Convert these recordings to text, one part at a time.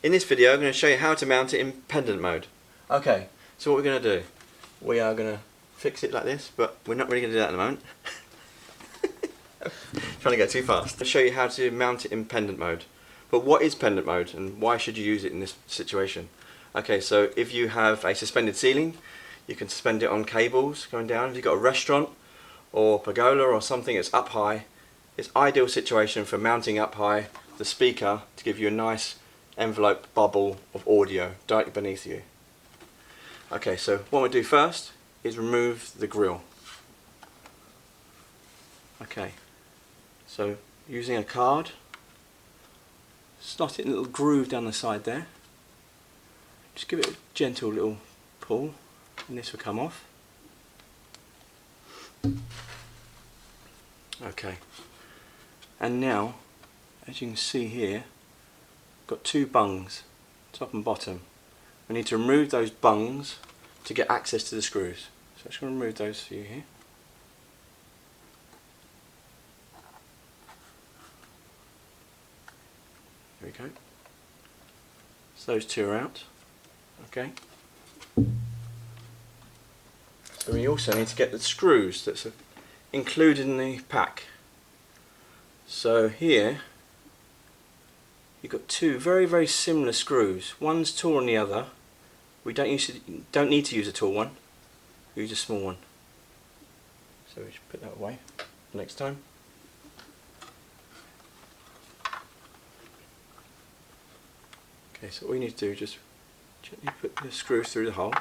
In this video I'm going to show you how to mount it in pendant mode. Okay, so what we're going to do, we are going to fix it like this, but we're not really going to do that at the moment. Trying to go too fast. I'll show you how to mount it in pendant mode. But what is pendant mode and why should you use it in this situation? Okay, so if you have a suspended ceiling, you can suspend it on cables going down. If you've got a restaurant or pergola or something that's up high, it's ideal situation for mounting up high the speaker to give you a nice envelope bubble of audio directly beneath you. Okay, so what we'll do first is remove the grill. Okay, so using a card, slot it in a little groove down the side there. Just give it a gentle little pull and this will come off. Okay, and now as you can see here, got two bungs, top and bottom. We need to remove those bungs to get access to the screws. So I'm just going to remove those for you here. There we go. So those two are out. Okay. So we also need to get the screws that's included in the pack. So here you've got two very similar screws. One's taller than the other. We don't need to use a tall one. Use a small one. So we should put that away next time. Okay, so all you need to do is just gently put the screws through the hole.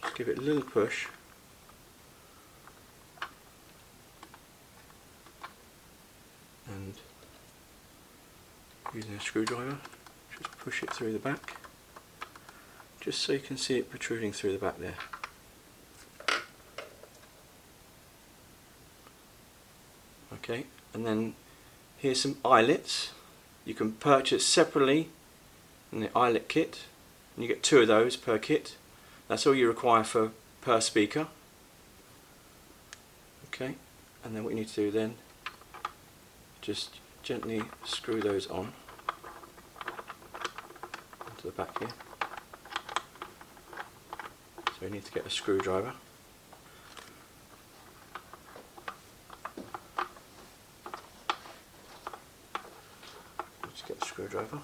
Just give it a little push. And using a screwdriver, just push it through the back, just so you can see it protruding through the back there. Okay, and then here's some eyelets. You can purchase separately in the eyelet kit, and you get two of those per kit. That's all you require per speaker. Okay, and then what you need to do then, just gently screw those on onto the back here. So you need to get a screwdriver. Just get a screwdriver.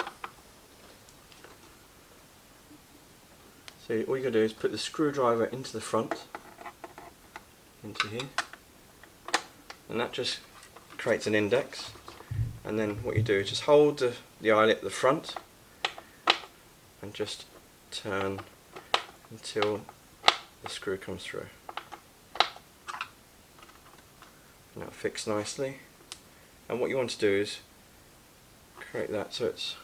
So all you're going to do is put the screwdriver into the front, into here, and that just creates an index. And then what you do is just hold the eyelet at the front and just turn until the screw comes through. And that'll fix nicely. And what you want to do is create that so it's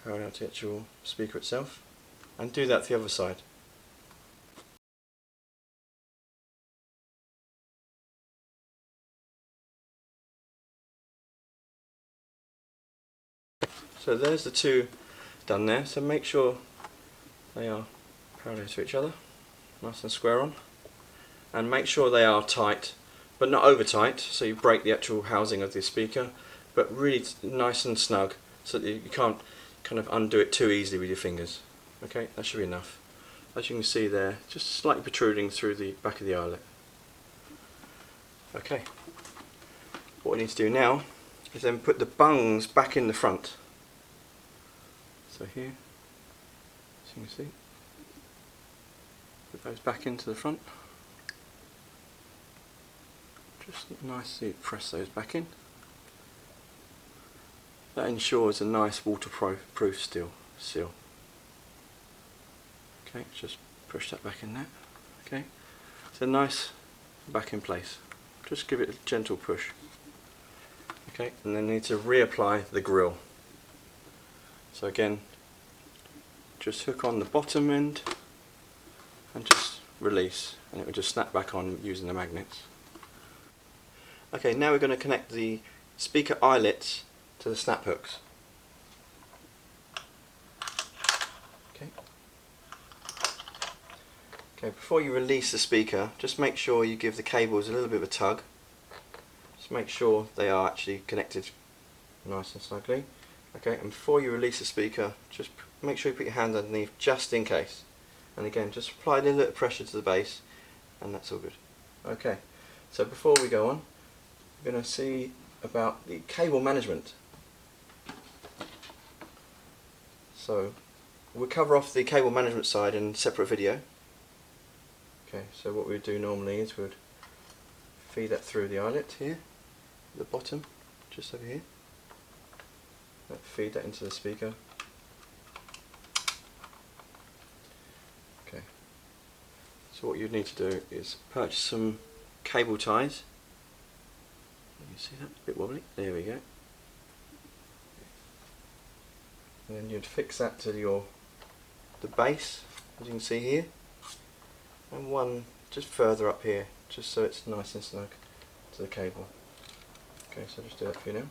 parallel to the actual speaker itself, and do that to the other side. So there's the two done there, so make sure they are parallel to each other, nice and square on, and make sure they are tight, but not over tight so you break the actual housing of the speaker, but really nice and snug so that you can't kind of undo it too easily with your fingers. Okay, that should be enough. As you can see there, just slightly protruding through the back of the eyelet. Okay, what we need to do now is then put the bungs back in the front. So here, as you can see, put those back into the front. Just nicely press those back in. That ensures a nice waterproof seal. Okay, just push that back in there. Okay, so nice back in place. Just give it a gentle push. Okay, and then need to reapply the grill. So again, just hook on the bottom end and just release, and it will just snap back on using the magnets. Okay, now we're going to connect the speaker eyelets to the snap hooks. Okay. Okay, before you release the speaker, just make sure you give the cables a little bit of a tug. Just make sure they are actually connected nice and snugly. Okay, and before you release the speaker, just make sure you put your hand underneath just in case. And again, just apply a little bit of pressure to the base, and that's all good. Okay, so before we go on, we're going to see about the cable management. So we'll cover off the cable management side in a separate video. Okay, so what we'd do normally is we'd feed that through the eyelet here, at the bottom, just over here. Feed that into the speaker. Okay, so what you'd need to do is purchase some cable ties. You can see that, a bit wobbly, there we go. And then you'd fix that to the base, as you can see here, and one just further up here, just so it's nice and snug to the cable. Okay, so just do that for you now.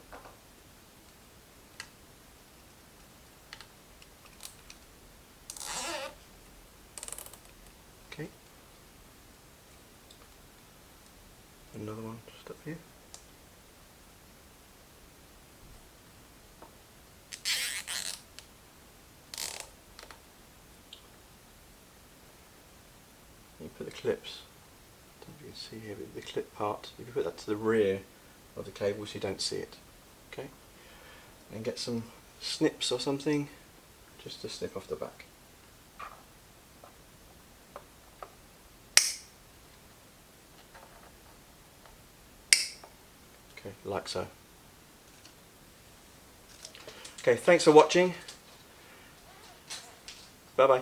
Okay, another one just up here. You put the clips, I don't know if you can see here, but the clip part, you can put that to the rear of the cable so you don't see it. Okay, and get some snips or something just to snip off the back. Okay, like so. Okay, thanks for watching. Bye bye.